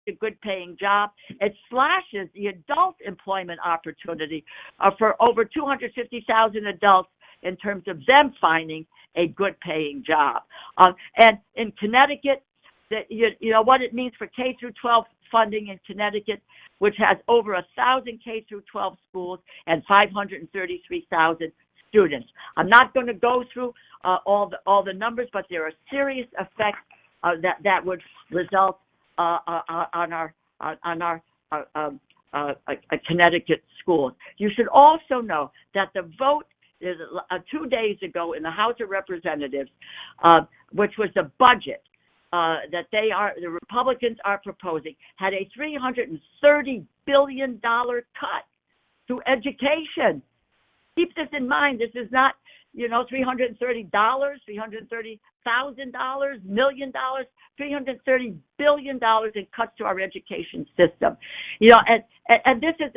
a good paying job. It slashes the adult employment opportunity for over 250,000 adults in terms of them finding a good paying job. And in Connecticut, you know what it means for K through 12 funding in Connecticut, which has over 1,000 K through 12 schools and 533,000 students. I'm not going to go through all the numbers, but there are serious effects that would result on our Connecticut schools. You should also know that the vote is 2 days ago in the House of Representatives, which was the budget that the Republicans are proposing, had a $330 billion cut to education. Keep this in mind. This is not, $330, $330,000, million, $330 billion in cuts to our education system. And this is,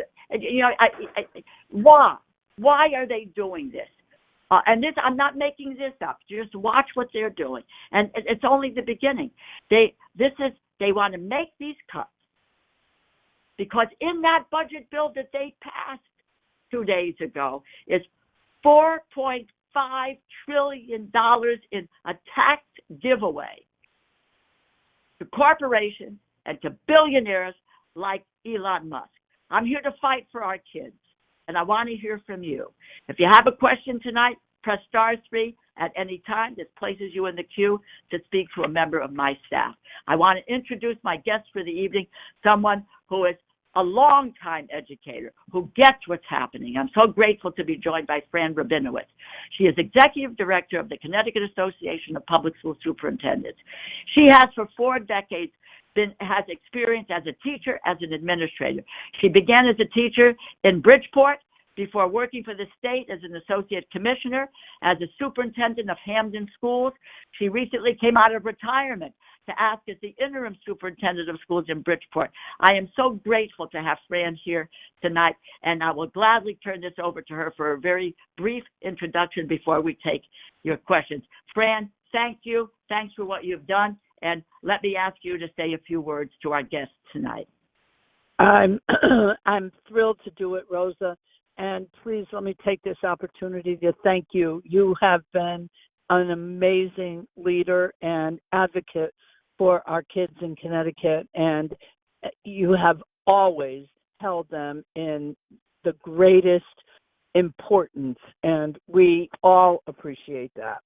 why? Why are they doing this? And this, I'm not making this up. Just watch what they're doing. And it's only the beginning. They want to make these cuts because in that budget bill that they passed 2 days ago is $4.5 trillion in a tax giveaway to corporations and to billionaires like Elon Musk. I'm here to fight for our kids, and I want to hear from you. If you have a question tonight, press *3 at any time. This places you in the queue to speak to a member of my staff. I want to introduce my guest for the evening, someone who is a longtime educator who gets what's happening. I'm so grateful to be joined by Fran Rabinowitz. She is Executive Director of the Connecticut Association of Public School Superintendents. She has for 4 decades has experience as a teacher, as an administrator. She began as a teacher in Bridgeport before working for the state as an associate commissioner, as a superintendent of Hamden Schools. She recently came out of retirement to act as the interim superintendent of schools in Bridgeport. I am so grateful to have Fran here tonight, and I will gladly turn this over to her for a very brief introduction before we take your questions. Fran, thank you. Thanks for what you've done, and let me ask you to say a few words to our guests tonight. I'm thrilled to do it, Rosa, and please let me take this opportunity to thank you. You have been an amazing leader and advocate for our kids in Connecticut, and you have always held them in the greatest importance, and we all appreciate that.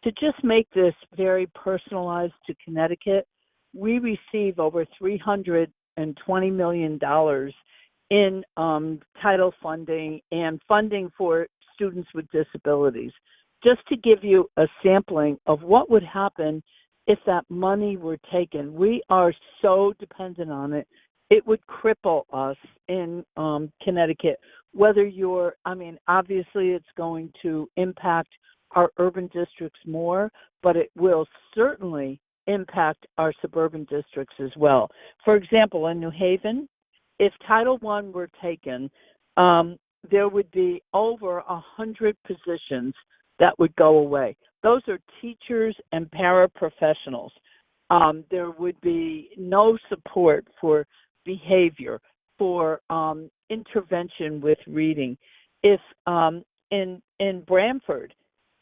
To just make this very personalized to Connecticut, we receive over $320 million in title funding and funding for students with disabilities. Just to give you a sampling of what would happen if that money were taken, we are so dependent on it. It would cripple us in Connecticut. Obviously it's going to impact our urban districts more, but it will certainly impact our suburban districts as well. For example, in New Haven, if Title I were taken, there would be over 100 positions that would go away. Those are teachers and paraprofessionals. There would be no support for behavior, for intervention with reading. If in Branford,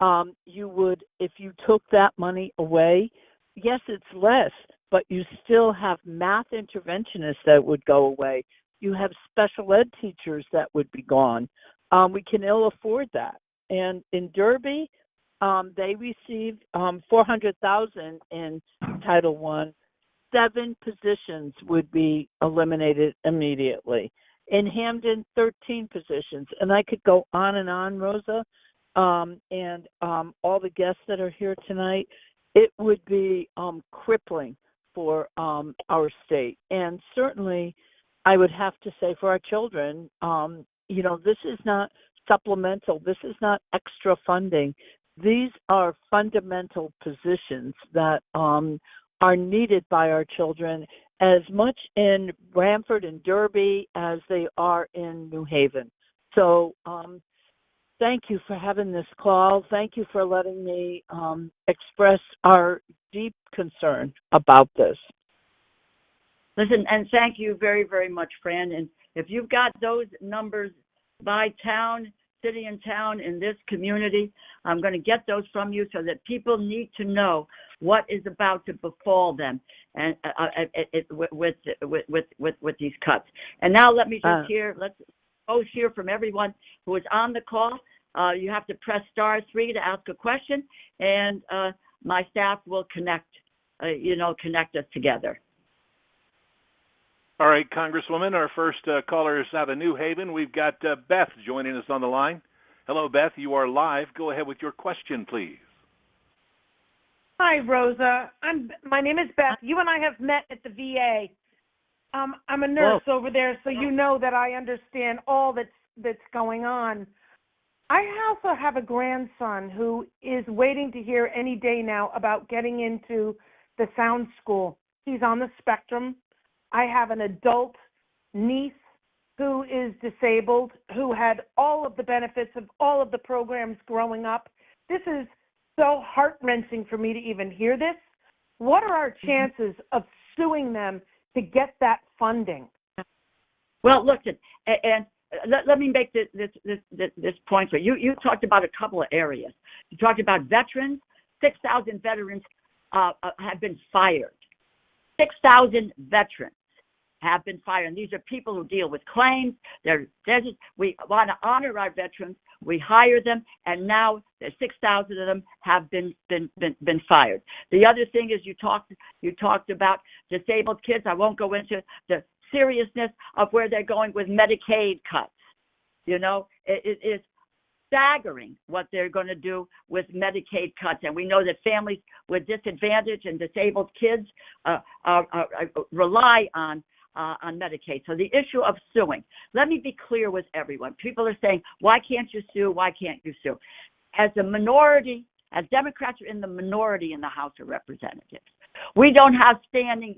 if you took that money away, yes, it's less, but you still have math interventionists that would go away. You have special ed teachers that would be gone. We can ill afford that. And in Derby, they received $400,000 in Title I. 7 positions would be eliminated immediately. In Hamden, 13 positions. And I could go on, Rosa, and all the guests that are here tonight. It would be crippling for our state. And certainly, I would have to say for our children, this is not supplemental. This is not extra funding. These are fundamental positions that are needed by our children as much in Branford and Derby as they are in New Haven. So thank you for having this call. Thank you for letting me express our deep concern about this. Listen, and thank you very, very much, Fran. And if you've got those numbers by town, city and town in this community, I'm going to get those from you so that people need to know what is about to befall them and with these cuts. And now let me just let's both hear from everyone who is on the call. You have to press *3 to ask a question, and my staff will connect us together. All right, Congresswoman, our first caller is out of New Haven. We've got Beth joining us on the line. Hello, Beth. You are live. Go ahead with your question, please. Hi, Rosa. My name is Beth. You and I have met at the VA. I'm a nurse over there, so you know that I understand all that's going on. I also have a grandson who is waiting to hear any day now about getting into the sound school. He's on the spectrum. I have an adult niece who is disabled, who had all of the benefits of all of the programs growing up. This is so heart-wrenching for me to even hear this. What are our chances of suing them to get that funding? Well, listen, and let me make this point for you. You talked about a couple of areas. You talked about veterans. 6,000 veterans have been fired. 6,000 veterans have been fired. And these are people who deal with claims. We want to honor our veterans. We hire them, and now 6,000 of them have been fired. The other thing is you talked about disabled kids. I won't go into the seriousness of where they're going with Medicaid cuts. It is staggering what they're going to do with Medicaid cuts. And we know that families with disadvantaged and disabled kids rely on Medicaid. So the issue of suing, let me be clear with everyone. People are saying, why can't you sue? Why can't you sue? As a minority, as Democrats are in the minority in the House of Representatives, we don't have standing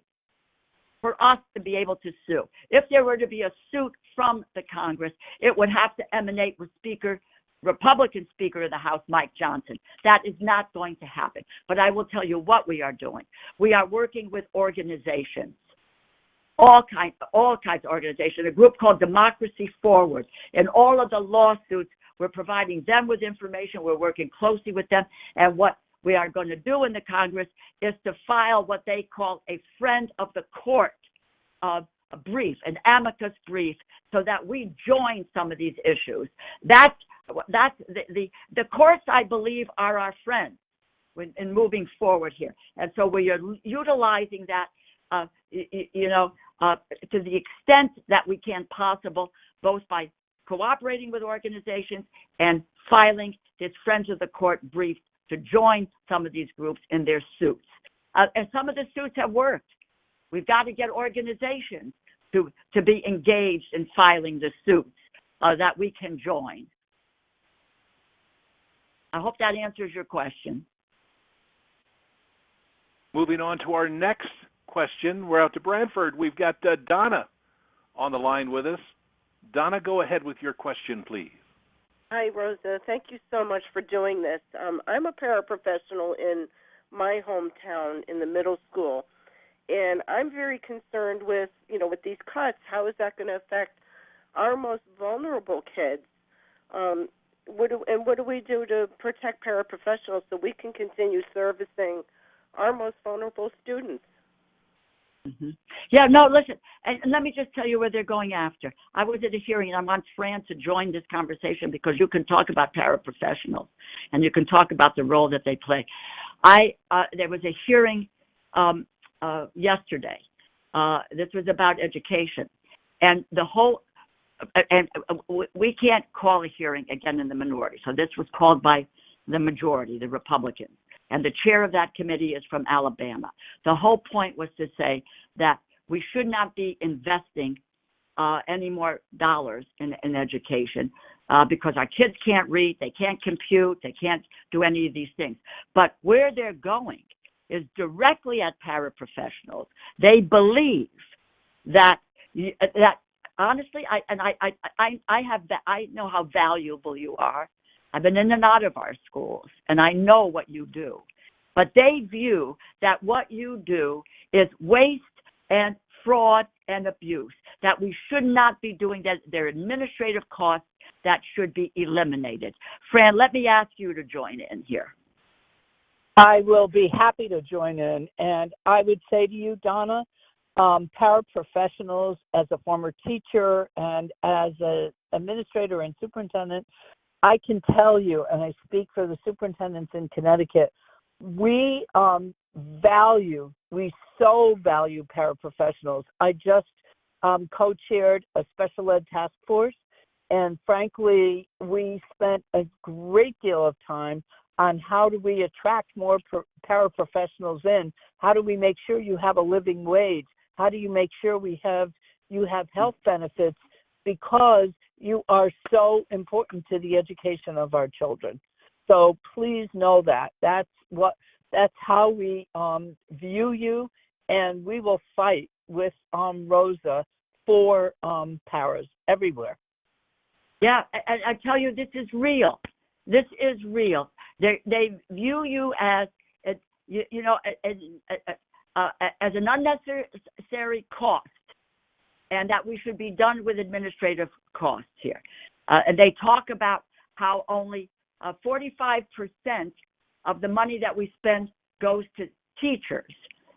for us to be able to sue. If there were to be a suit from the Congress, it would have to emanate with Republican Speaker of the House, Mike Johnson. That is not going to happen. But I will tell you what we are doing. We are working with organizations, all kinds of organizations, a group called Democracy Forward. In all of the lawsuits, we're providing them with information. We're working closely with them. And what we are going to do in the Congress is to file what they call a friend of the court a brief, an amicus brief, so that we join some of these issues. That's the courts, I believe, are our friends in moving forward here. And so we are utilizing that, to the extent that we can possible, both by cooperating with organizations and filing this Friends of the Court brief to join some of these groups in their suits. And some of the suits have worked. We've got to get organizations to be engaged in filing the suits that we can join. I hope that answers your question. Moving on to our next question. We're out to Brantford. We've got Donna on the line with us. Donna, go ahead with your question, please. Hi, Rosa. Thank you so much for doing this. I'm a paraprofessional in my hometown in the middle school, and I'm very concerned with these cuts. How is that going to affect our most vulnerable kids? What do we do to protect paraprofessionals so we can continue servicing our most vulnerable students? Mm-hmm. Yeah, no, listen, and let me just tell you where they're going after. I was at a hearing, and I want Fran to join this conversation because you can talk about paraprofessionals, and you can talk about the role that they play. There was a hearing yesterday. This was about education, and we can't call a hearing again in the minority, so this was called by the majority, the Republicans. And the chair of that committee is from Alabama. The whole point was to say that we should not be investing any more dollars in education because our kids can't read, they can't compute, they can't do any of these things. But where they're going is directly at paraprofessionals. They believe that honestly, I know how valuable you are. I've been in and out of our schools, and I know what you do. But they view that what you do is waste and fraud and abuse, that we should not be doing that. They're administrative costs that should be eliminated. Fran, let me ask you to join in here. I will be happy to join in. And I would say to you, Donna, paraprofessionals, as a former teacher and as an administrator and superintendent, I can tell you, and I speak for the superintendents in Connecticut, we so value paraprofessionals. I just co-chaired a special ed task force, and frankly, we spent a great deal of time on how do we attract more paraprofessionals in? How do we make sure you have a living wage? How do you make sure you have health benefits? Because you are so important to the education of our children. So please know that. That's how we view you, and we will fight with Rosa for paras everywhere. Yeah, I tell you, this is real. This is real. They view you as, as an unnecessary cost, and that we should be done with administrative costs here. And they talk about how only 45% of the money that we spend goes to teachers,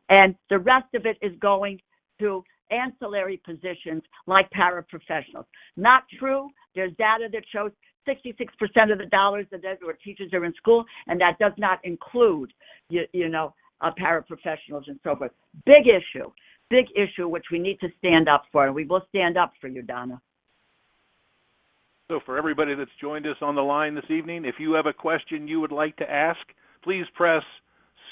and the rest of it is going to ancillary positions like paraprofessionals. Not true. There's data that shows 66% of the dollars that where teachers are in school, and that does not include, paraprofessionals and so forth. Big issue, which we need to stand up for, and we will stand up for you, Donna. So for everybody that's joined us on the line this evening, if you have a question you would like to ask, please press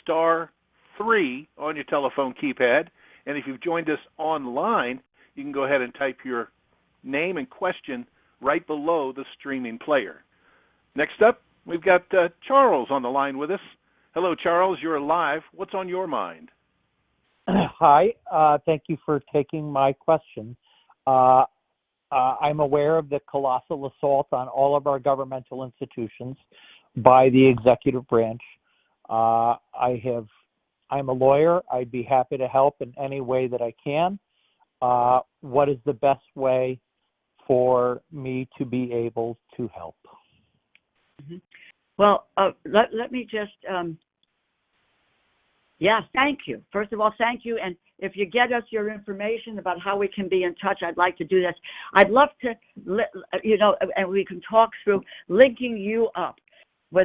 *3 on your telephone keypad. And if you've joined us online, you can go ahead and type your name and question right below the streaming player. Next up, we've got Charles on the line with us. Hello, Charles. You're live. What's on your mind? Hi. Thank you for taking my question. I'm aware of the colossal assault on all of our governmental institutions by the executive branch. I'm a lawyer. I'd be happy to help in any way that I can. What is the best way for me to be able to help? Mm-hmm. Well, let me just, thank you. First of all, thank you. And if you get us your information about how we can be in touch, I'd like to do this. I'd love to, and we can talk through linking you up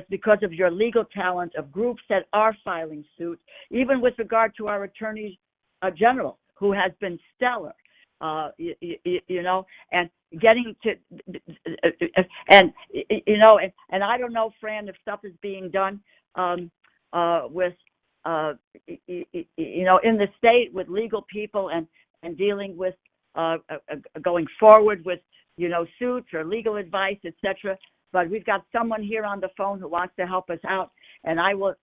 because of your legal talent of groups that are filing suits, even with regard to our attorney general, who has been stellar, and getting to, and I don't know, Fran, if stuff is being done with, in the state with legal people and dealing with going forward with, suits or legal advice, etc. But we've got someone here on the phone who wants to help us out, and I would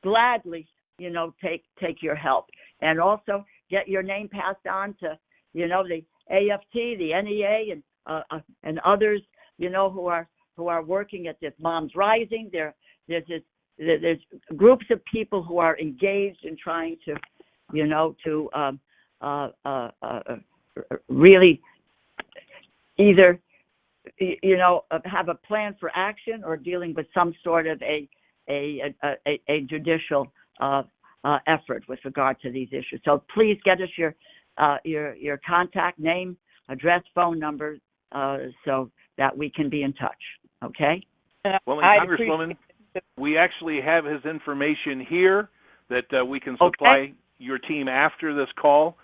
gladly, take your help, and also get your name passed on to, the AFT, the NEA, and others, who are working at this Moms Rising. There's groups of people who are engaged in trying to, really either, have a plan for action or dealing with some sort of a judicial effort with regard to these issues. So please get us your contact name, address, phone number, so that we can be in touch. Okay? Well, Congresswoman, we actually have his information here that we can supply your team after this call,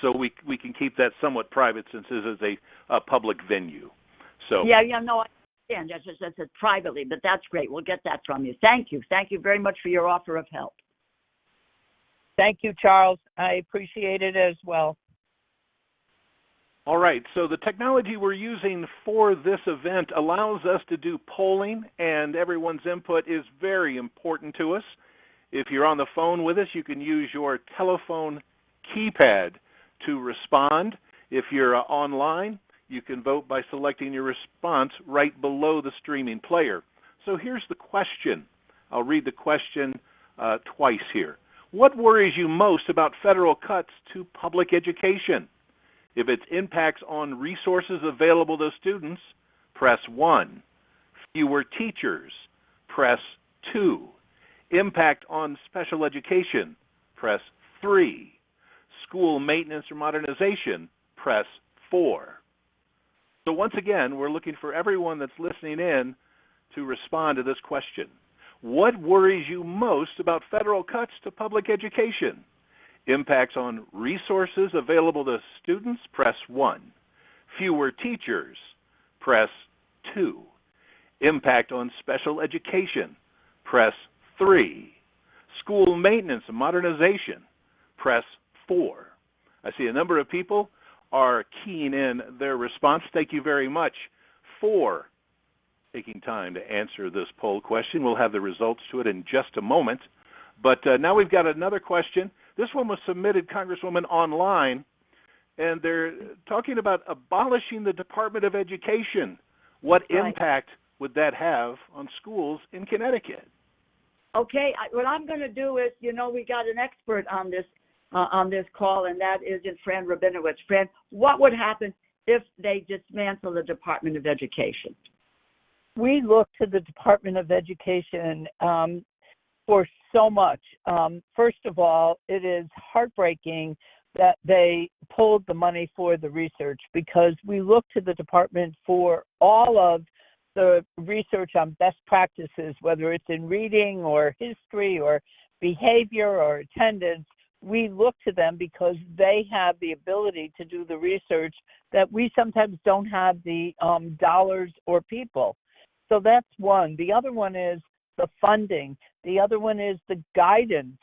so we can keep that somewhat private since this is a public venue. So I understand. That's it privately, but that's great. We'll get that from you. Thank you very much for your offer of help. Thank you, Charles. I appreciate it as well. All right, so the technology we're using for this event allows us to do polling, and everyone's input is very important to us. If you're on the phone with us, you can use your telephone keypad to respond. If you're online, you can vote by selecting your response right below the streaming player. So here's the question. I'll read the question twice here. What worries you most about federal cuts to public education? If it's impacts on resources available to students, press 1. Fewer teachers, press 2. Impact on special education, press 3. School maintenance or modernization, press 4. So once again, we're looking for everyone that's listening in to respond to this question. What worries you most about federal cuts to public education? Impacts on resources available to students, press 1. Fewer teachers, press 2. Impact on special education, press 3. School maintenance and modernization, press 4. I see a number of people are keying in their response. Thank you very much for taking time to answer this poll question. We'll have the results to it in just a moment. But now we've got another question. This one was submitted, Congresswoman, online, and they're talking about abolishing the Department of Education. What impact would that have on schools in Connecticut? Okay, what I'm going to do is, we got an expert on this call, and that is in Fran Rabinowitz. Fran, what would happen if they dismantle the Department of Education? We look to the Department of Education for so much. First of all, it is heartbreaking that they pulled the money for the research, because we look to the department for all of the research on best practices, whether it's in reading or history or behavior or attendance. We look to them because they have the ability to do the research that we sometimes don't have the dollars or people. So that's one. The other one is the funding. The other one is the guidance.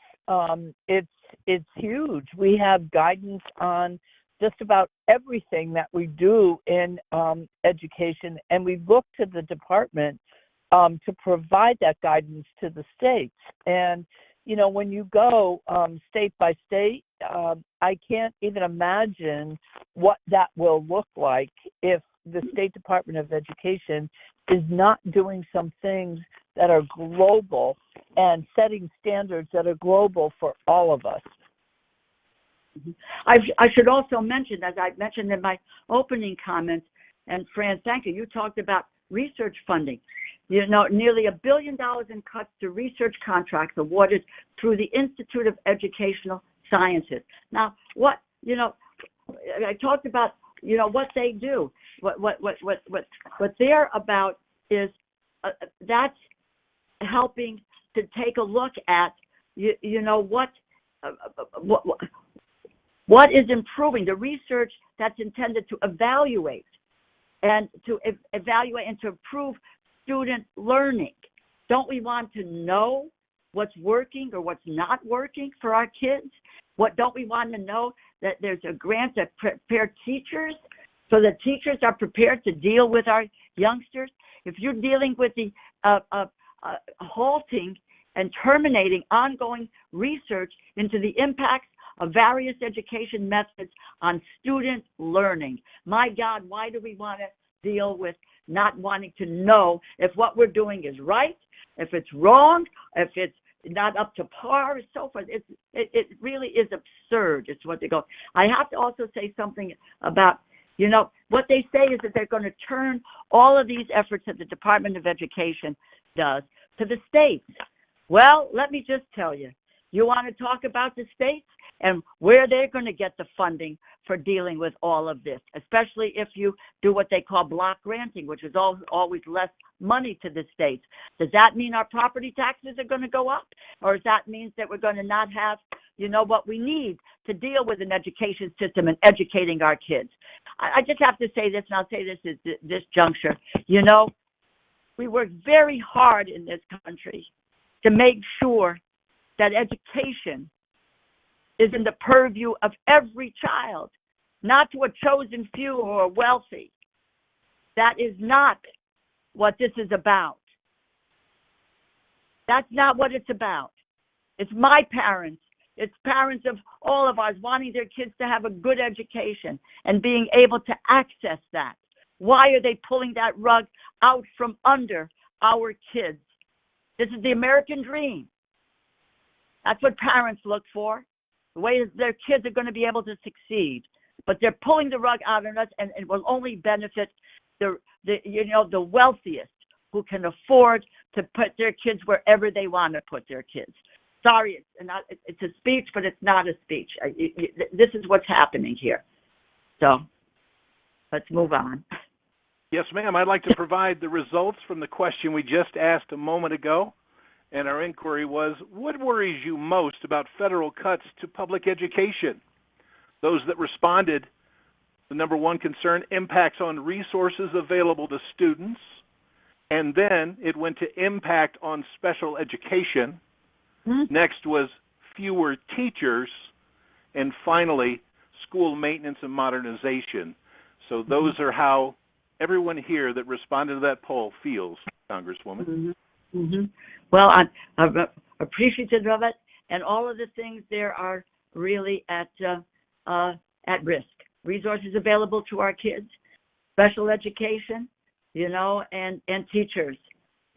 It's huge. We have guidance on just about everything that we do in education, and we look to the department to provide that guidance to the states. And when you go state by state, I can't even imagine what that will look like if the State Department of Education is not doing some things that are global and setting standards that are global for all of us. I should also mention, as I mentioned in my opening comments, and Fran, thank you, you talked about research funding. Nearly $1 billion in cuts to research contracts awarded through the Institute of Educational Sciences. Now, I talked about, what they do. What they're about is that's helping to take a look at, what is improving, the research that's intended to evaluate and to improve student learning. Don't we want to know what's working or what's not working for our kids? Don't we want to know that there's a grant that prepare teachers so that teachers are prepared to deal with our youngsters? If you're dealing with the halting and terminating ongoing research into the impacts of various education methods on student learning, my God, why do we want to deal with not wanting to know if what we're doing is right, if it's wrong, if it's not up to par, and so forth? It really is absurd. It's what they go. I have to also say something about, what they say is that they're going to turn all of these efforts that the Department of Education does to the states. Well, let me just tell you, you want to talk about the states and where they're going to get the funding for dealing with all of this, especially if you do what they call block granting, which is always less money to the states. Does that mean our property taxes are going to go up? Or does that mean that we're going to not have, what we need to deal with an education system and educating our kids? I just have to say this, and I'll say this at this juncture. We work very hard in this country to make sure that education is in the purview of every child, not to a chosen few who are wealthy. That is not what this is about. That's not what it's about. It's my parents. It's parents of all of us wanting their kids to have a good education and being able to access that. Why are they pulling that rug out from under our kids? This is the American dream. That's what parents look for, the way that their kids are going to be able to succeed. But they're pulling the rug out on us, and it will only benefit the wealthiest who can afford to put their kids wherever they want to put their kids. Sorry, it's a speech, but it's not a speech. This is what's happening here. So let's move on. Yes, ma'am. I'd like to provide the results from the question we just asked a moment ago. And our inquiry was, what worries you most about federal cuts to public education? Those that responded, the number one concern, impacts on resources available to students. And then it went to impact on special education. Mm-hmm. Next was fewer teachers. And finally, school maintenance and modernization. So those are how everyone here that responded to that poll feels, Congresswoman. Mm-hmm. Mm-hmm. Well, I'm appreciative of it, and all of the things there are really at risk. Resources available to our kids, special education, and teachers,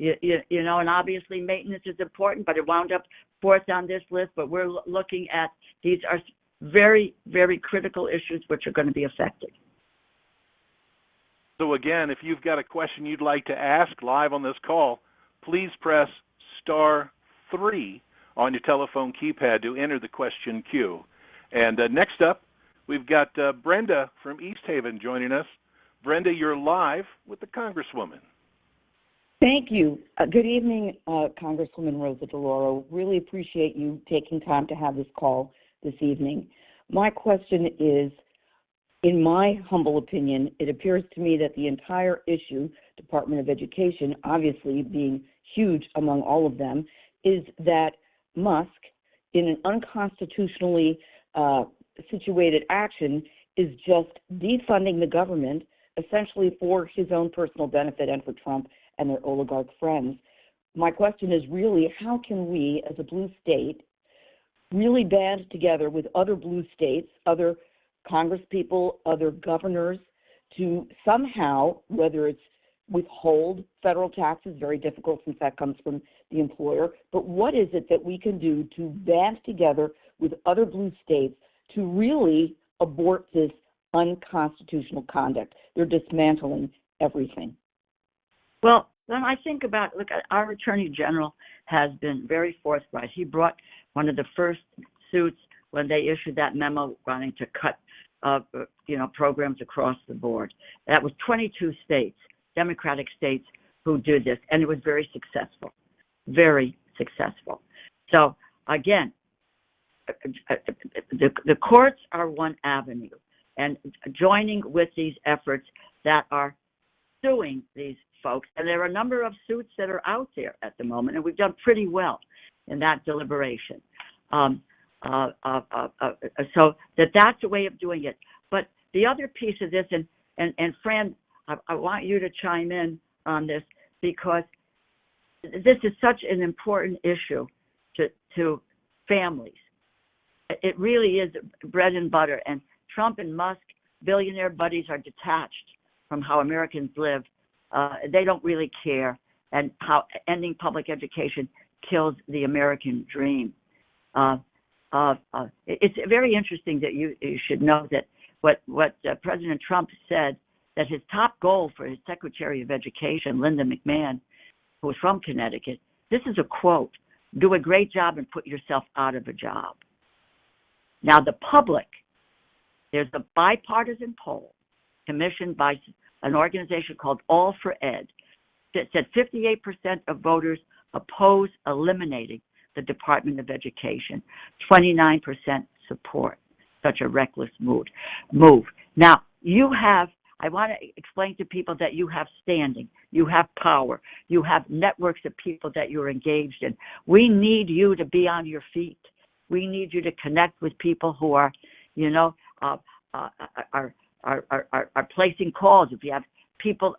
and obviously maintenance is important, but it wound up fourth on this list. But we're looking at these are very, very critical issues which are going to be affected. So again, if you've got a question you'd like to ask live on this call, please press star 3 on your telephone keypad to enter the question queue. And next up, we've got Brenda from East Haven joining us. Brenda, you're live with the Congresswoman. Thank you. Good evening, Congresswoman Rosa DeLauro. Really appreciate you taking time to have this call this evening. My question is, in my humble opinion, it appears to me that the entire issue, Department of Education, obviously being huge among all of them, is that Musk, in an unconstitutionally situated action, is just defunding the government essentially for his own personal benefit and for Trump and their oligarch friends. My question is really, how can we as a blue state really band together with other blue states, other congresspeople, other governors, to somehow, whether it's withhold federal taxes, very difficult since that comes from the employer, but what is it that we can do to band together with other blue states to really abort this unconstitutional conduct? They're dismantling everything. Well, when I think about, our Attorney General has been very forthright. He brought one of the first suits when they issued that memo wanting to cut programs across the board. That was 22 states, Democratic states, who did this, and it was very successful, very successful. So, again, the courts are one avenue, and joining with these efforts that are suing these folks, and there are a number of suits that are out there at the moment, and we've done pretty well in that deliberation. So that's a way of doing it. But the other piece of this, and Fran, I want you to chime in on this, because this is such an important issue to families. It really is bread and butter. And Trump and Musk, billionaire buddies, are detached from how Americans live. They don't really care, and how ending public education kills the American dream. It's very interesting that you should know that what President Trump said, that his top goal for his Secretary of Education, Linda McMahon, who is from Connecticut, this is a quote: "Do a great job and put yourself out of a job." Now, the public, there's a bipartisan poll commissioned by an organization called All for Ed that said 58% of voters oppose eliminating the Department of Education, 29% support such a reckless move. Now, I want to explain to people that you have standing, you have power, you have networks of people that you're engaged in. We need you to be on your feet. We need you to connect with people who are, are placing calls. If you have people,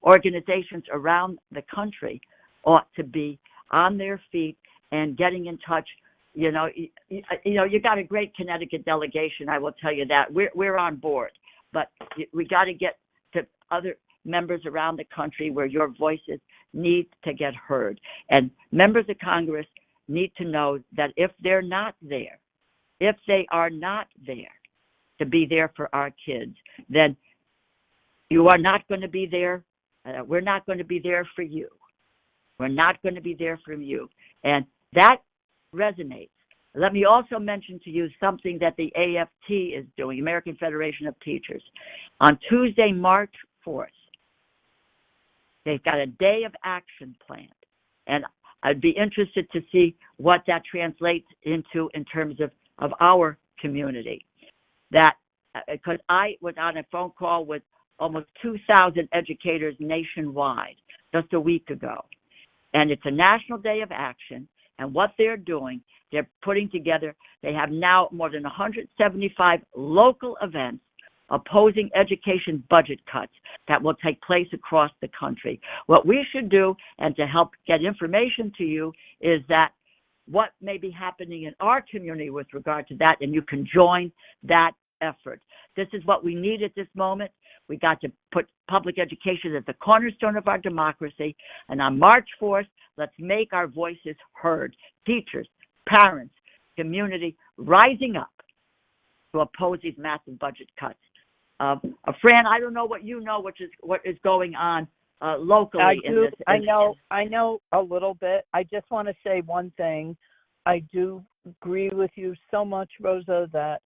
organizations around the country ought to be on their feet and getting in touch. You got a great Connecticut delegation, I will tell you that. We're on board, but we got to get to other members around the country where your voices need to get heard. And members of Congress need to know that if they're not there, if they are not there to be there for our kids, then you are not going to be there. We're not going to be there for you. We're not going to be there for you. And that resonates. Let me also mention to you something that the AFT is doing, American Federation of Teachers. On Tuesday, March 4th, they've got a day of action planned. And I'd be interested to see what that translates into in terms of our community. That, because I was on a phone call with almost 2,000 educators nationwide just a week ago. And it's a national day of action. And what they're doing, they're putting together, they have now more than 175 local events opposing education budget cuts that will take place across the country. What we should do, and to help get information to you, is that what may be happening in our community with regard to that, and you can join that effort. This is what we need at this moment. We got to put public education at the cornerstone of our democracy. And on March 4th, let's make our voices heard. Teachers, parents, community, rising up to oppose these massive budget cuts. Fran, I don't know what you know, what is going on locally. I know a little bit. I just want to say one thing. I do agree with you so much, Rosa, that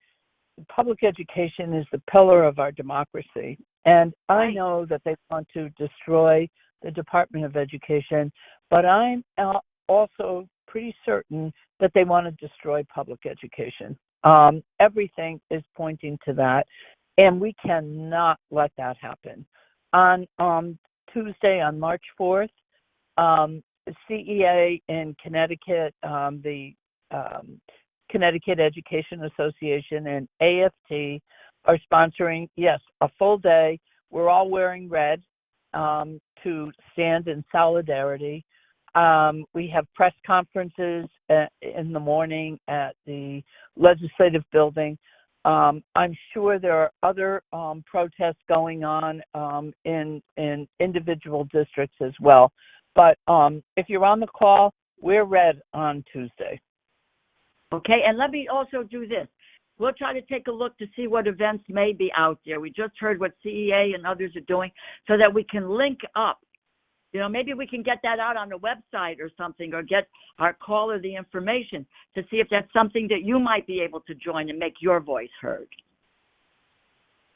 public education is the pillar of our democracy. And I know that they want to destroy the Department of Education, but I'm also pretty certain that they want to destroy public education. Everything is pointing to that, and we cannot let that happen. On Tuesday, on March 4th, CEA in Connecticut, the Connecticut Education Association, and AFT are sponsoring, yes, a full day. We're all wearing red to stand in solidarity. We have press conferences in the morning at the legislative building. I'm sure there are other protests going on in individual districts as well. But if you're on the call, we're red on Tuesday. Okay, and let me also do this. We'll try to take a look to see what events may be out there. We just heard what CEA and others are doing so that we can link up. You know, maybe we can get that out on the website or something, or get our caller the information to see if that's something that you might be able to join and make your voice heard.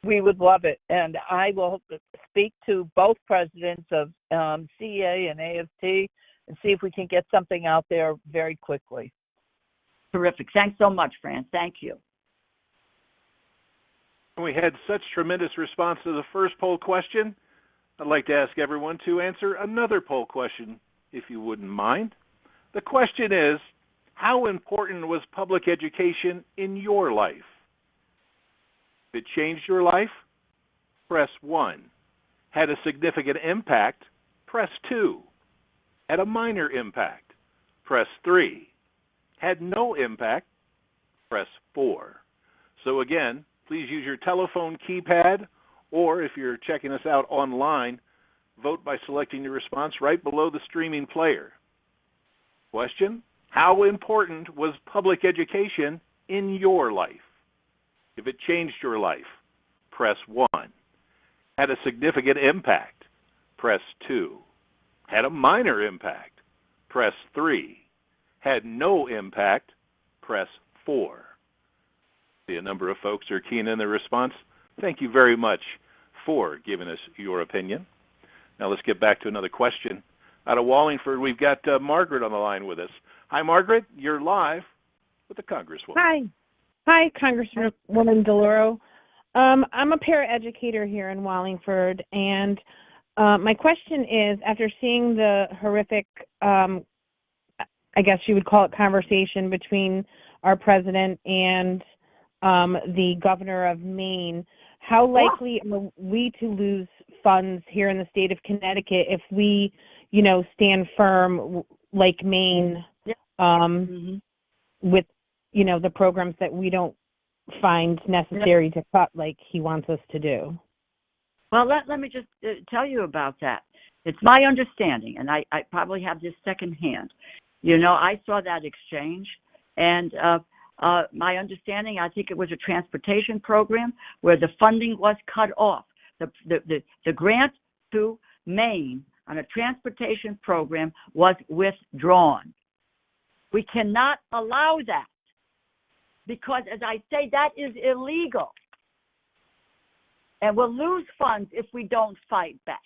We would love it. And I will speak to both presidents of CEA and AFT and see if we can get something out there very quickly. Terrific. Thanks so much, Fran. Thank you. We had such tremendous response to the first poll question. I'd like to ask everyone to answer another poll question, if you wouldn't mind. The question is, how important was public education in your life? If it changed your life, press 1. Had a significant impact, press 2. Had a minor impact, press 3. Had no impact, press 4. So again, please use your telephone keypad, or if you're checking us out online, vote by selecting your response right below the streaming player. Question: how important was public education in your life? If it changed your life, press 1. Had a significant impact, press 2. Had a minor impact, press 3. Had no impact, press 4. See, a number of folks are keying in their response. Thank you very much for giving us your opinion. Now let's get back to another question. Out of Wallingford, we've got Margaret on the line with us. Hi, Margaret. You're live with the Congresswoman. Hi, Congresswoman DeLauro. I'm a paraeducator here in Wallingford, and my question is, after seeing the horrific, I guess you would call it, conversation between our president and the governor of Maine, how likely are we to lose funds here in the state of Connecticut if we, stand firm like Maine with, the programs that we don't find necessary to cut like he wants us to do? Well, let me just tell you about that. It's my understanding, and I probably have this secondhand, You know, I saw that exchange, and my understanding, I think it was a transportation program where the funding was cut off. The grant to Maine on a transportation program was withdrawn. We cannot allow that because, as I say, that is illegal. And we'll lose funds if we don't fight back.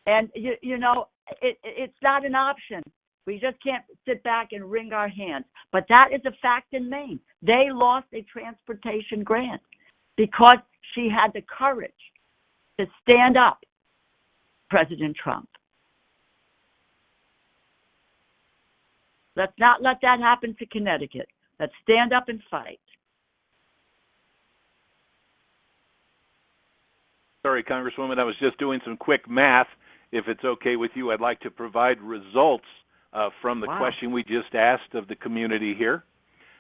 And, you know, it's not an option. We just can't sit back and wring our hands. But that is a fact in Maine. They lost a transportation grant because she had the courage to stand up, President Trump. Let's not let that happen to Connecticut. Let's stand up and fight. Sorry, Congresswoman, I was just doing some quick math. If it's okay with you, I'd like to provide results from the question we just asked of the community here.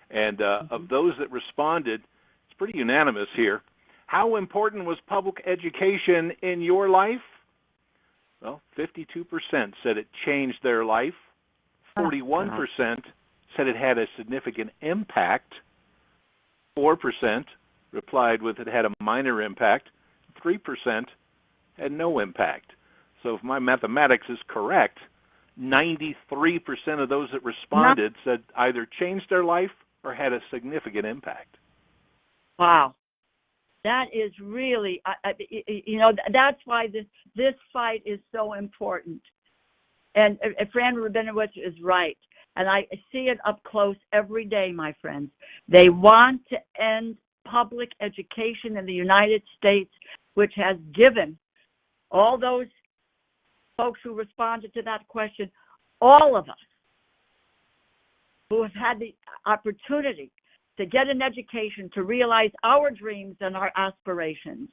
And of those that responded, it's pretty unanimous here. How important was public education in your life? Well, 52% said it changed their life. 41% said it had a significant impact. 4% replied with it had a minor impact. 3% had no impact. So if my mathematics is correct, 93% of those that responded said either changed their life or had a significant impact. Wow. That is really, you know, that's why this fight is so important. And Fran Rabinowitz is right. And I see it up close every day, my friends. They want to end public education in the United States, which has given all those folks who responded to that question, all of us who have had the opportunity to get an education, to realize our dreams and our aspirations,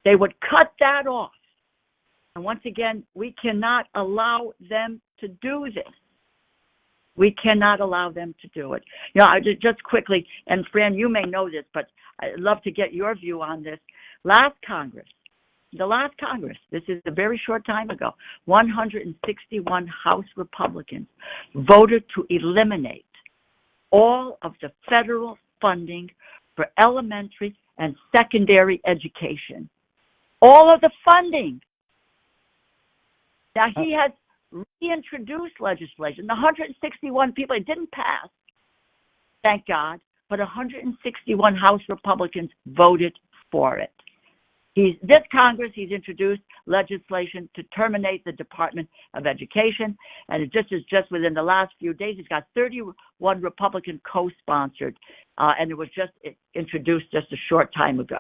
they would cut that off. And once again, we cannot allow them to do this. We cannot allow them to do it. You know, just quickly, and Fran, you may know this, but I'd love to get your view on this. The last Congress, this is a very short time ago, 161 House Republicans voted to eliminate all of the federal funding for elementary and secondary education. All of the funding. Now, he has reintroduced legislation. The 161 people, it didn't pass, thank God, but 161 House Republicans voted for it. This Congress, he's introduced legislation to terminate the Department of Education, and it just within the last few days, he's got 31 Republican co-sponsored, and it was just introduced just a short time ago.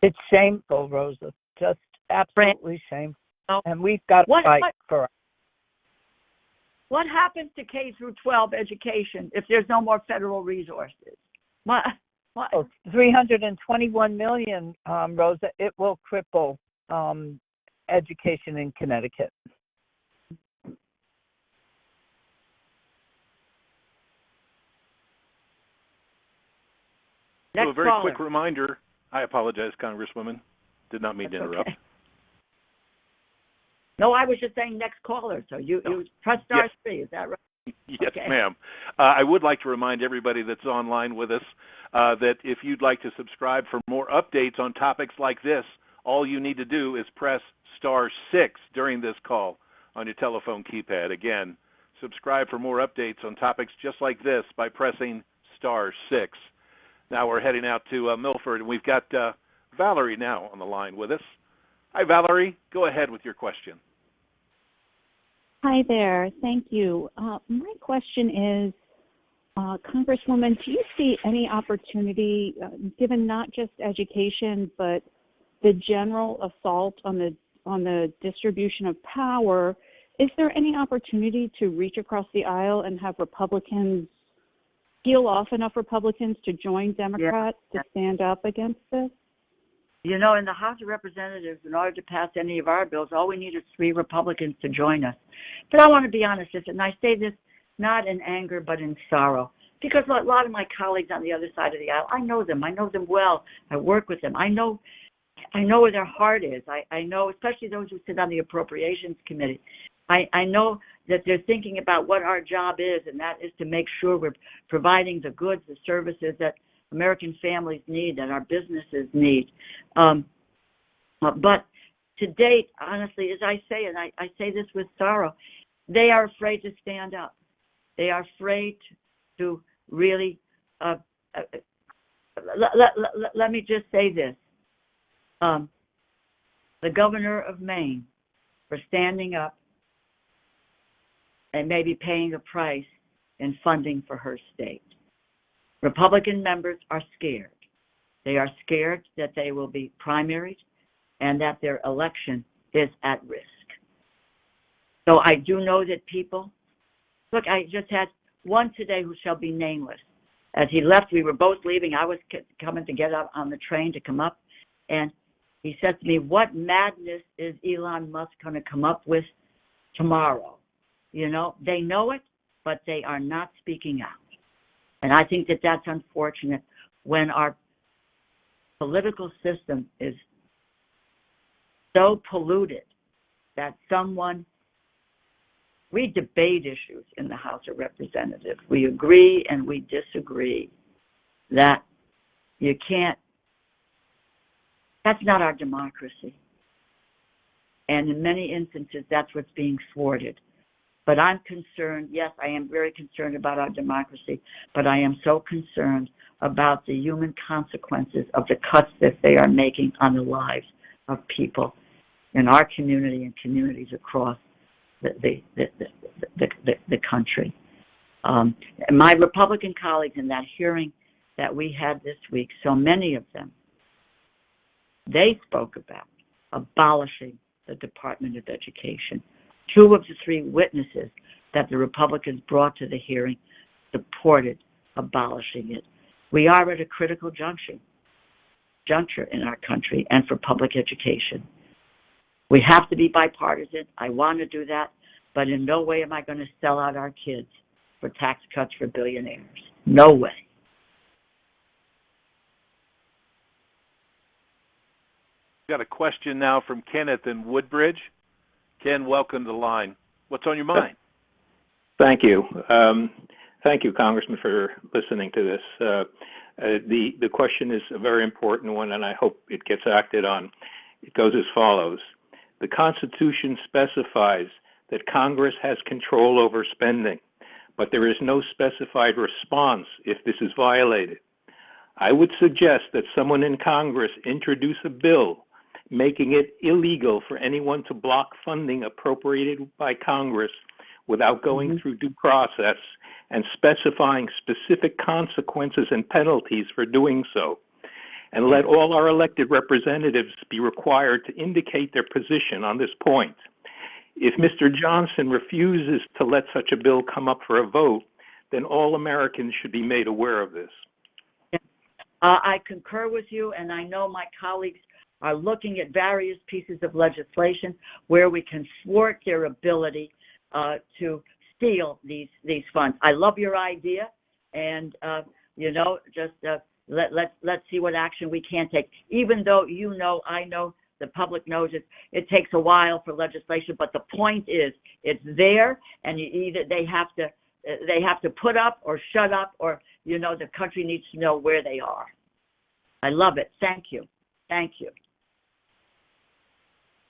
It's shameful, Rosa. Just absolutely shameful. And we've got to fight for it. What happens to K through 12 education if there's no more federal resources? What? Oh, $321 million, Rosa. It will cripple education in Connecticut. So a very quick reminder. I apologize, Congresswoman. Did not mean to interrupt. Okay. No, I was just saying next caller. So you press star 3. Is that right? Yes, ma'am. I would like to remind everybody that's online with us that if you'd like to subscribe for more updates on topics like this, all you need to do is press star 6 during this call on your telephone keypad. Again, subscribe for more updates on topics just like this by pressing star 6. Now we're heading out to Milford, and we've got Valerie now on the line with us. Hi, Valerie. Go ahead with your question. Hi there. Thank you. My question is, Congresswoman, do you see any opportunity, given not just education, but the general assault on the distribution of power, is there any opportunity to reach across the aisle and have Republicans peel off enough Republicans to join Democrats to stand up against this? You know, in the House of Representatives, in order to pass any of our bills, all we need is 3 Republicans to join us. But I want to be honest, and I say this not in anger but in sorrow, because a lot of my colleagues on the other side of the aisle, I know them well. I work with them. I know where their heart is. I know, especially those who sit on the Appropriations Committee. I know that they're thinking about what our job is, and that is to make sure we're providing the goods, the services that American families need, that our businesses need. But to date, honestly, as I say, and I say this with sorrow, they are afraid to stand up. They are afraid to really, let me just say this. The governor of Maine, for standing up and maybe paying a price in funding for her state. Republican members are scared. They are scared that they will be primaried and that their election is at risk. So I do know that people, look, I just had one today who shall be nameless. As he left, we were both leaving. I was coming to get up on the train to come up, and he said to me, what madness is Elon Musk going to come up with tomorrow? You know, they know it, but they are not speaking out. And I think that that's unfortunate when our political system is so polluted that we debate issues in the House of Representatives. We agree and we disagree. That you can't, that's not our democracy. And in many instances, that's what's being thwarted. But I'm concerned, yes, I am very concerned about our democracy, but I am so concerned about the human consequences of the cuts that they are making on the lives of people in our community and communities across the country. And my Republican colleagues in that hearing that we had this week, so many of them, they spoke about abolishing the Department of Education. 2 of the 3 witnesses that the Republicans brought to the hearing supported abolishing it. We are at a critical juncture in our country and for public education. We have to be bipartisan. I want to do that, but in no way am I going to sell out our kids for tax cuts for billionaires. No way. Got a question now from Kenneth in Woodbridge. Ken, welcome to the line. What's on your mind? Thank you. Thank you, Congressman, for listening to this. The question is a very important one, and I hope it gets acted on. It goes as follows. The Constitution specifies that Congress has control over spending, but there is no specified response if this is violated. I would suggest that someone in Congress introduce a bill making it illegal for anyone to block funding appropriated by Congress without going through due process and specifying specific consequences and penalties for doing so. And let all our elected representatives be required to indicate their position on this point. If Mr. Johnson refuses to let such a bill come up for a vote, then all Americans should be made aware of this. I concur with you, and I know my colleagues are looking at various pieces of legislation where we can thwart their ability to steal these funds. I love your idea, and let's see what action we can take. Even though I know, the public knows it takes a while for legislation, but the point is it's there, and either they have to put up or shut up, or the country needs to know where they are. I love it. Thank you. Thank you.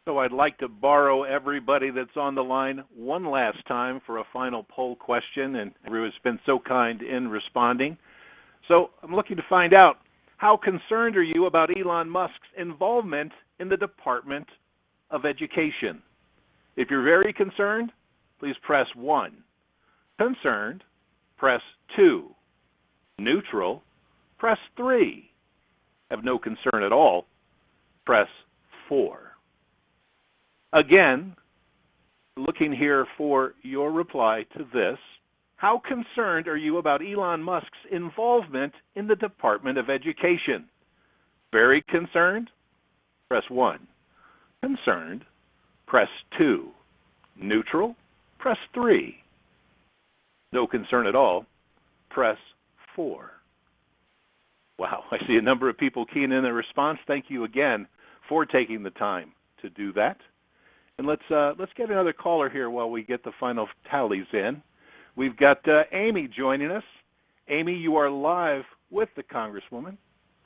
So I'd like to borrow everybody that's on the line one last time for a final poll question, and everyone's been so kind in responding. So I'm looking to find out, how concerned are you about Elon Musk's involvement in the Department of Education? If you're very concerned, please press 1. Concerned, press 2. Neutral, press 3. Have no concern at all, press 4. Again, looking here for your reply to this. How concerned are you about Elon Musk's involvement in the Department of Education? Very concerned? Press 1. Concerned? Press 2. Neutral? Press 3. No concern at all? Press 4. Wow, I see a number of people keying in their response. Thank you again for taking the time to do that. And let's get another caller here while we get the final tallies in. We've got Amy joining us. Amy, you are live with the Congresswoman.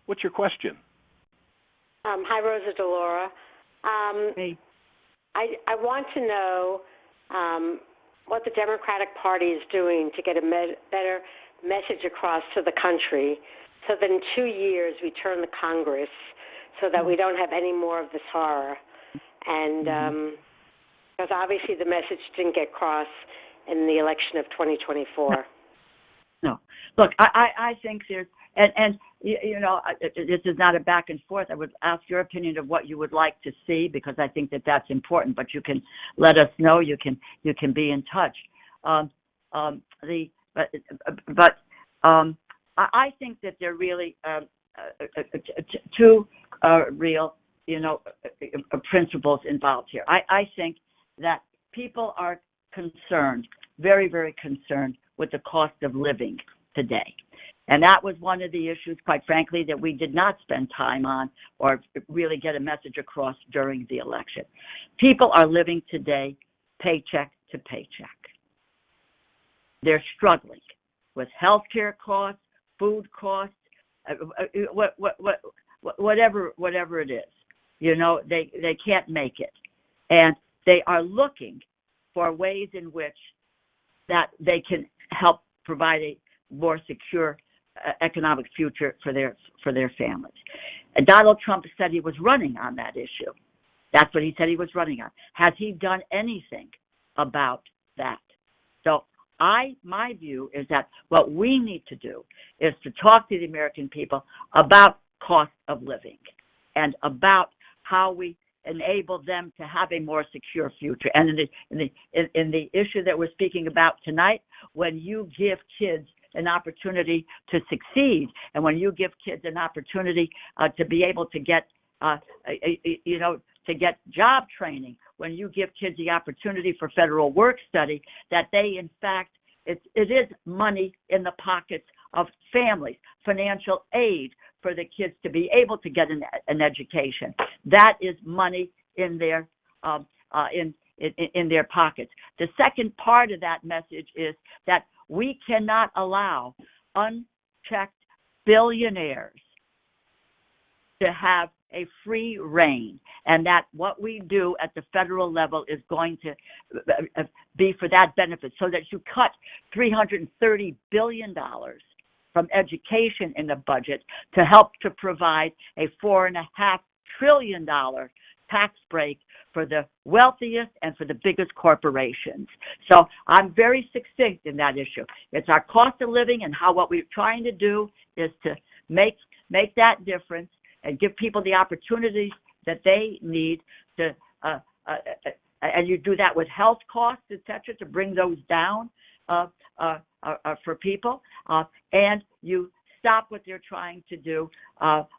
What's your question? Hi, Rosa DeLauro. Hey. I want to know what the Democratic Party is doing to get a better message across to the country so that in 2 years we turn the Congress so that we don't have any more of this horror. And because obviously the message didn't get across in the election of 2024. No. Look, I think there's, and you know, this is not a back and forth. I would ask your opinion of what you would like to see, because I think that that's important, but you can let us know. You can be in touch. I think that there are really two real, you know, principles involved here. I think that people are concerned, very, very concerned with the cost of living today. And that was one of the issues, quite frankly, that we did not spend time on or really get a message across during the election. People are living today paycheck to paycheck. They're struggling with healthcare costs, food costs, whatever it is. You know, they can't make it. And they are looking for ways in which that they can help provide a more secure economic future for their families. And Donald Trump said he was running on that issue. That's what he said he was running on. Has he done anything about that? So my view is that what we need to do is to talk to the American people about cost of living and about how we enable them to have a more secure future. And in the issue that we're speaking about tonight, when you give kids an opportunity to succeed, and when you give kids an opportunity to be able to get, to get job training, when you give kids the opportunity for federal work study, that they, in fact, it is money in the pockets of families, financial aid for the kids to be able to get an education. That is money in their in their pockets. The second part of that message is that we cannot allow unchecked billionaires to have a free reign, and that what we do at the federal level is going to be for that benefit, so that you cut $330 billion from education in the budget to help to provide a $4.5 trillion tax break for the wealthiest and for the biggest corporations. So I'm very succinct in that issue. It's our cost of living, and how what we're trying to do is to make that difference and give people the opportunities that they need to, and you do that with health costs, et cetera, to bring those down for people, and you stop what they're trying to do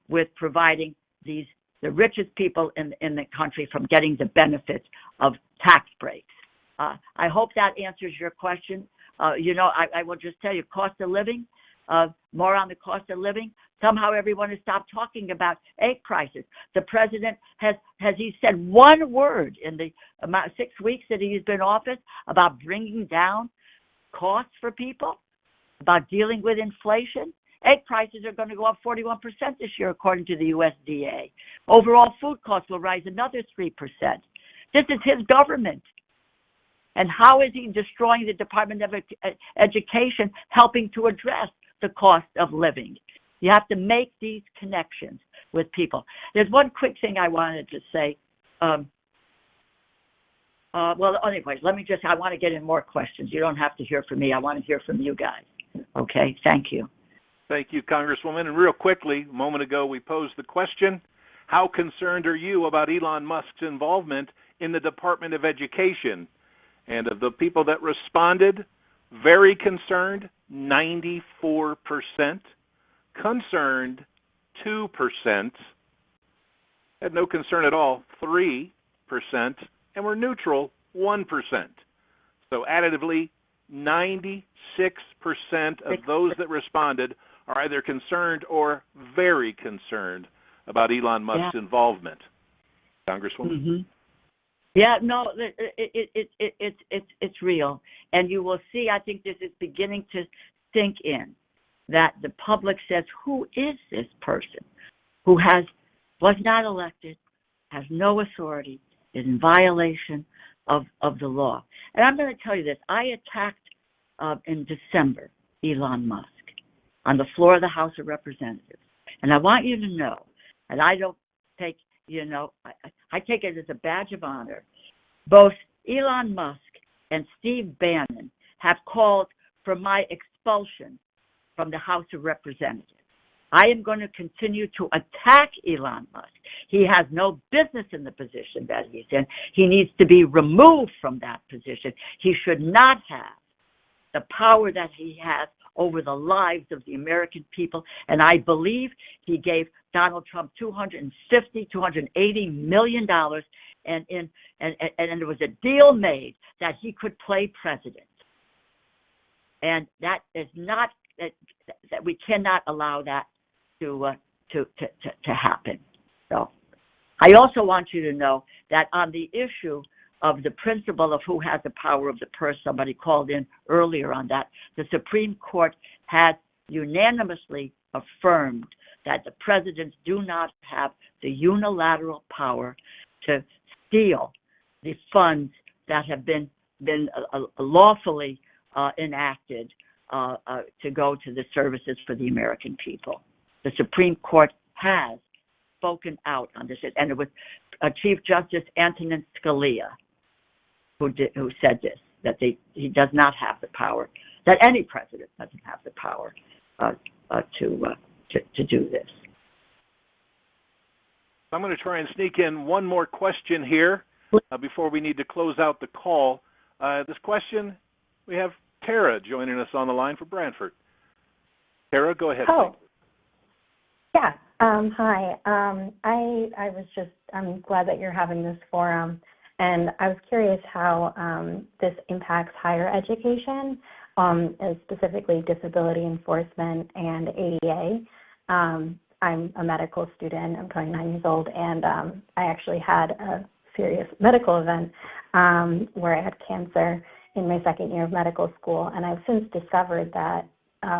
with providing the richest people in the country from getting the benefits of tax breaks. I hope that answers your question. I will just tell you, cost of living, more on the cost of living. Somehow everyone has stopped talking about egg prices. The president has he said one word in the 6 weeks that he's been in office about bringing down costs for people, about dealing with inflation? Egg prices are going to go up 41% this year, according to the USDA. Overall food costs will rise another 3%. This is his government. And how is he destroying the Department of Education, helping to address the cost of living? You have to make these connections with people. There's one quick thing I wanted to say. Anyways, I want to get in more questions. You don't have to hear from me. I want to hear from you guys. Okay, thank you. Thank you, Congresswoman. And real quickly, a moment ago, we posed the question, how concerned are you about Elon Musk's involvement in the Department of Education? And of the people that responded, very concerned, 94%, concerned, 2%, had no concern at all, 3%, and were neutral, 1%. So additively, 96% of those that responded are either concerned or very concerned about Elon Musk's involvement. Congresswoman? Yeah, no, it's real, and you will see. I think this is beginning to sink in that the public says, "Who is this person who was not elected, has no authority, is in violation of the law?" And I'm going to tell you this: I attacked in December Elon Musk on the floor of the House of Representatives, and I want you to know, and I don't take. I take it as a badge of honor. Both Elon Musk and Steve Bannon have called for my expulsion from the House of Representatives. I am going to continue to attack Elon Musk. He has no business in the position that he's in. He needs to be removed from that position. He should not have the power that he has over the lives of the American people. And I believe he gave Donald Trump $280 million, and there was a deal made that he could play president. And that is not that we cannot allow that to happen. So I also want you to know that on the issue of the principle of who has the power of the purse, somebody called in earlier on that, the Supreme Court has unanimously affirmed that the presidents do not have the unilateral power to steal the funds that have been lawfully enacted to go to the services for the American people. The Supreme Court has spoken out on this, and it was Chief Justice Antonin Scalia who said this, that he does not have the power, that any president doesn't have the power to do this. I'm going to try and sneak in one more question here before we need to close out the call. This question, we have Tara joining us on the line for Brantford. Tara, go ahead. Oh, yeah. Hi. I'm glad that you're having this forum, and I was curious how this impacts higher education, specifically disability enforcement and ADA. I'm a medical student. I'm 29 years old, and I actually had a serious medical event where I had cancer in my second year of medical school, and I've since discovered that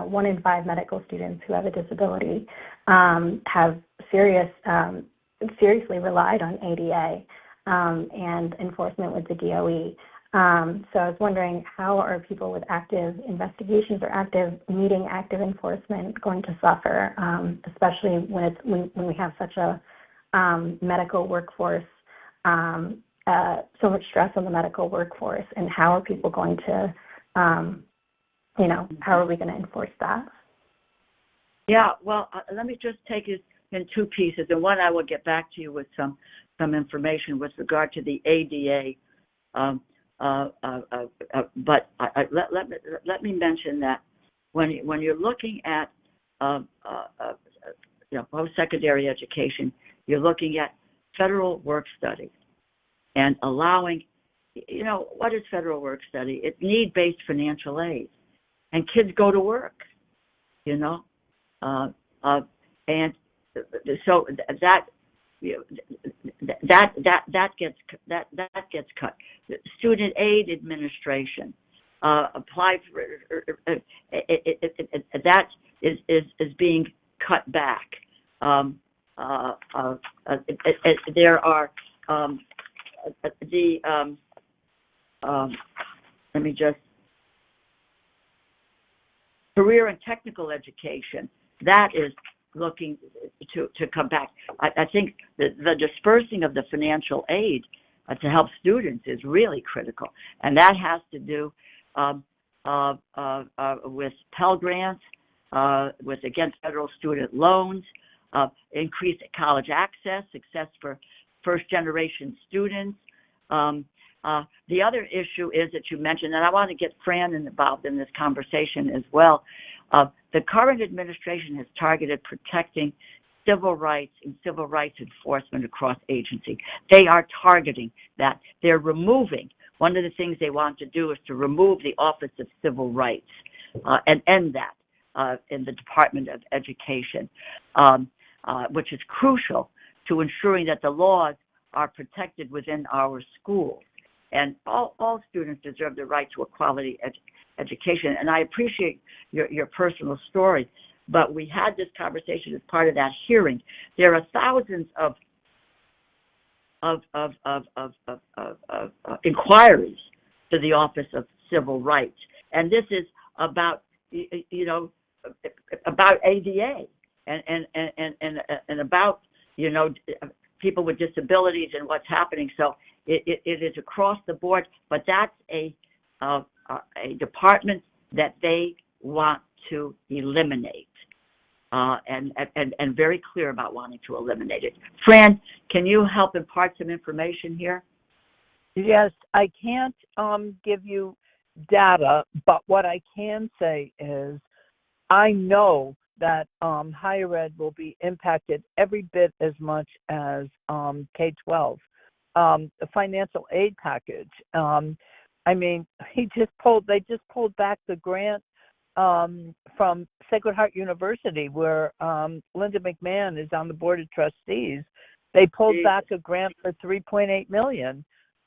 1 in 5 medical students who have a disability have seriously relied on ADA and enforcement with the DOE. So I was wondering, how are people with active investigations or active enforcement going to suffer, especially when we have such a medical workforce, so much stress on the medical workforce, and how are people going to, how are we going to enforce that? Yeah, well, let me just take it in 2 pieces, and one I will get back to you with some information with regard to the ADA. But let me mention that when you're looking at post-secondary education, you're looking at federal work study and allowing, what is federal work study? It's need-based financial aid, and kids go to work, and so that gets cut. Student aid administration apply for that is being cut back. There are let me just career and technical education, that is looking to come back. I think the dispersing of the financial aid to help students is really critical, and that has to do with Pell Grants, with against federal student loans, increased college access, success for first-generation students. The other issue is that you mentioned, and I want to get Fran involved in this conversation as well. The current administration has targeted protecting civil rights and civil rights enforcement across agency. They are targeting that. They're removing, one of the things they want to do is to remove the Office of Civil Rights and end that in the Department of Education, which is crucial to ensuring that the laws are protected within our schools. And all students deserve the right to a quality education. And I appreciate your personal story, but we had this conversation as part of that hearing. There are thousands of inquiries to the Office of Civil Rights, and this is about about ADA and about people with disabilities and what's happening. So it is across the board, but that's a department that they want to eliminate, and very clear about wanting to eliminate it. Fran, can you help impart some information here? Yes, I can't give you data, but what I can say is I know that higher ed will be impacted every bit as much as K-12. The financial aid package. They just pulled back the grant from Sacred Heart University, where Linda McMahon is on the board of trustees. They pulled back a grant for $3.8 million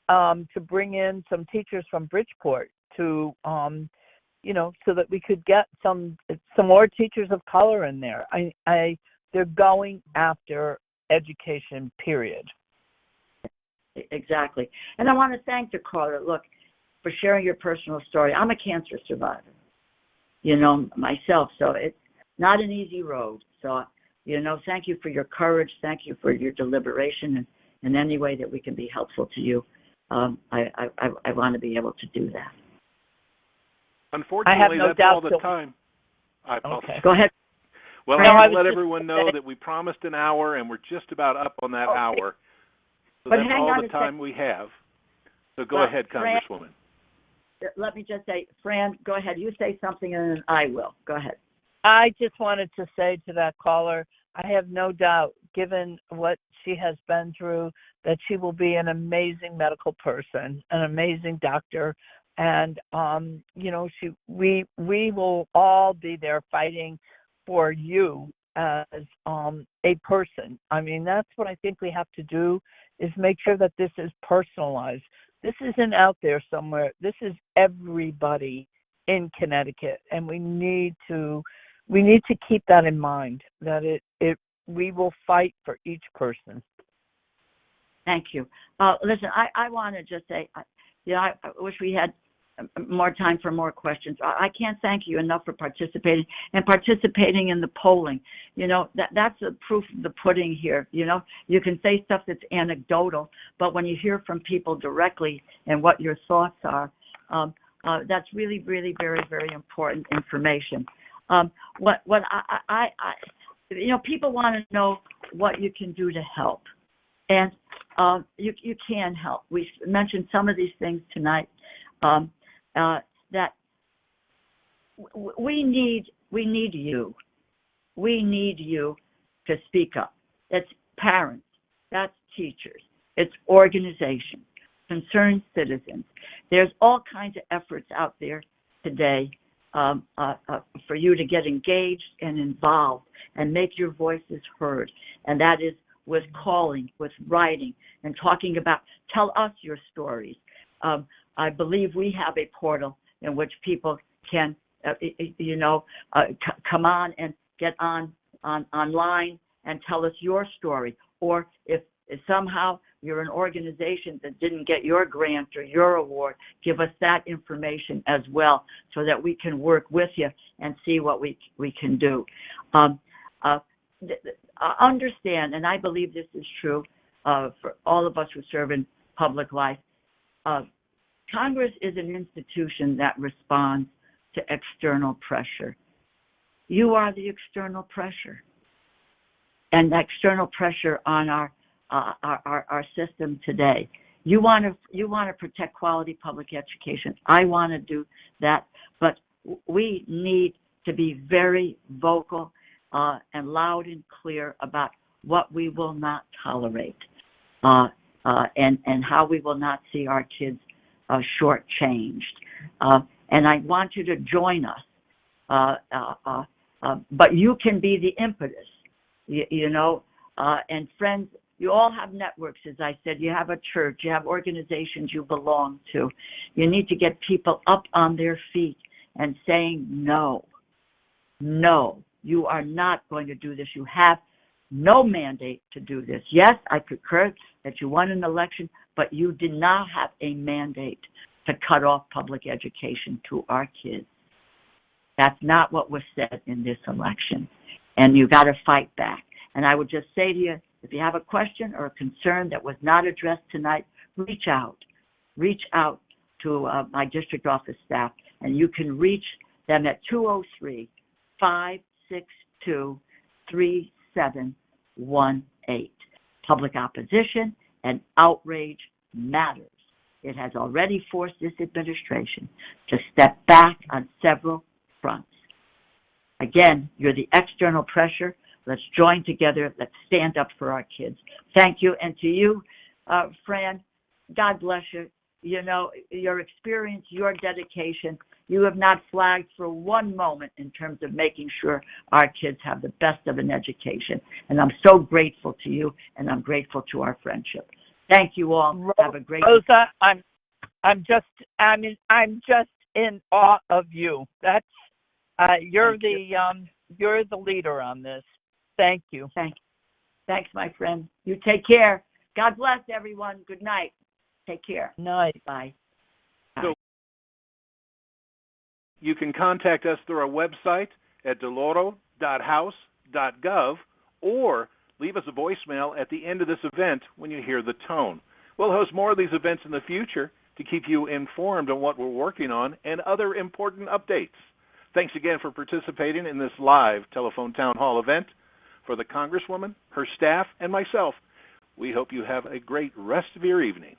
to bring in some teachers from Bridgeport to, so that we could get some more teachers of color in there. They're going after education, period. Exactly. And I want to thank the caller, for sharing your personal story. I'm a cancer survivor, myself, so it's not an easy road. So, thank you for your courage. Thank you for your deliberation, and in any way that we can be helpful to you. I want to be able to do that. Unfortunately, that's all the time. Okay. Go ahead. Well, I want to let everyone know that we promised an hour, and we're just about up on that hour. So that's all the time we have. So go ahead, Congresswoman. Let me just say, Fran, go ahead. You say something, and then I will. Go ahead. I just wanted to say to that caller, I have no doubt, given what she has been through, that she will be an amazing medical person, an amazing doctor. And, we will all be there fighting for you as a person. That's what I think we have to do, is make sure that this is personalized. This isn't out there somewhere. This is everybody in Connecticut, and we need to keep that in mind, that we will fight for each person. Thank you. Listen, I want to just say, I wish we had more time for more questions. I can't thank you enough for participating in the polling. That's the proof of the pudding here. You can say stuff that's anecdotal, but when you hear from people directly and what your thoughts are, that's really, really very, very important information. People want to know what you can do to help, and you can help. We mentioned some of these things tonight. That we need you. We need you to speak up. That's parents. That's teachers. It's organizations, concerned citizens. There's all kinds of efforts out there today for you to get engaged and involved and make your voices heard. And that is with calling, with writing, and talking about, tell us your stories. I believe we have a portal in which people can, come on and get online and tell us your story. Or if somehow you're an organization that didn't get your grant or your award, give us that information as well, so that we can work with you and see what we can do. Understand, and I believe this is true for all of us who serve in public life, Congress is an institution that responds to external pressure. You are the external pressure, and the external pressure on our system today. You want to protect quality public education. I want to do that, but we need to be very vocal and loud and clear about what we will not tolerate, and how we will not see our kids shortchanged. And I want you to join us. But you can be the impetus, and friends, You all have networks, as I said. You have a church. You have organizations you belong to. You need to get people up on their feet and saying, no, you are not going to do this. You have no mandate to do this. Yes, I concur that you won an election, but you did not have a mandate to cut off public education to our kids. That's not what was said in this election. And you got to fight back. And I would just say to you, if you have a question or a concern that was not addressed tonight, reach out. Reach out to my district office staff, and you can reach them at 203-562-3718. Public opposition and outrage matters. It has already forced this administration to step back on several fronts. Again, you're the external pressure. Let's join together. Let's stand up for our kids. Thank you. And to you, Fran, God bless you. You know, your experience, your dedication, you have not flagged for one moment in terms of making sure our kids have the best of an education. And I'm so grateful to you, and I'm grateful to our friendship. Thank you all. Have a great Rosa, I'm just in awe of you. That's you're the leader on this. Thank you. Thanks, my friend. You take care. God bless everyone. Good night. Take care. Night. Bye. So you can contact us through our website at deloro.house.gov or leave us a voicemail at the end of this event when you hear the tone. We'll host more of these events in the future to keep you informed on what we're working on and other important updates. Thanks again for participating in this live telephone town hall event. For the Congresswoman, her staff, and myself, we hope you have a great rest of your evening.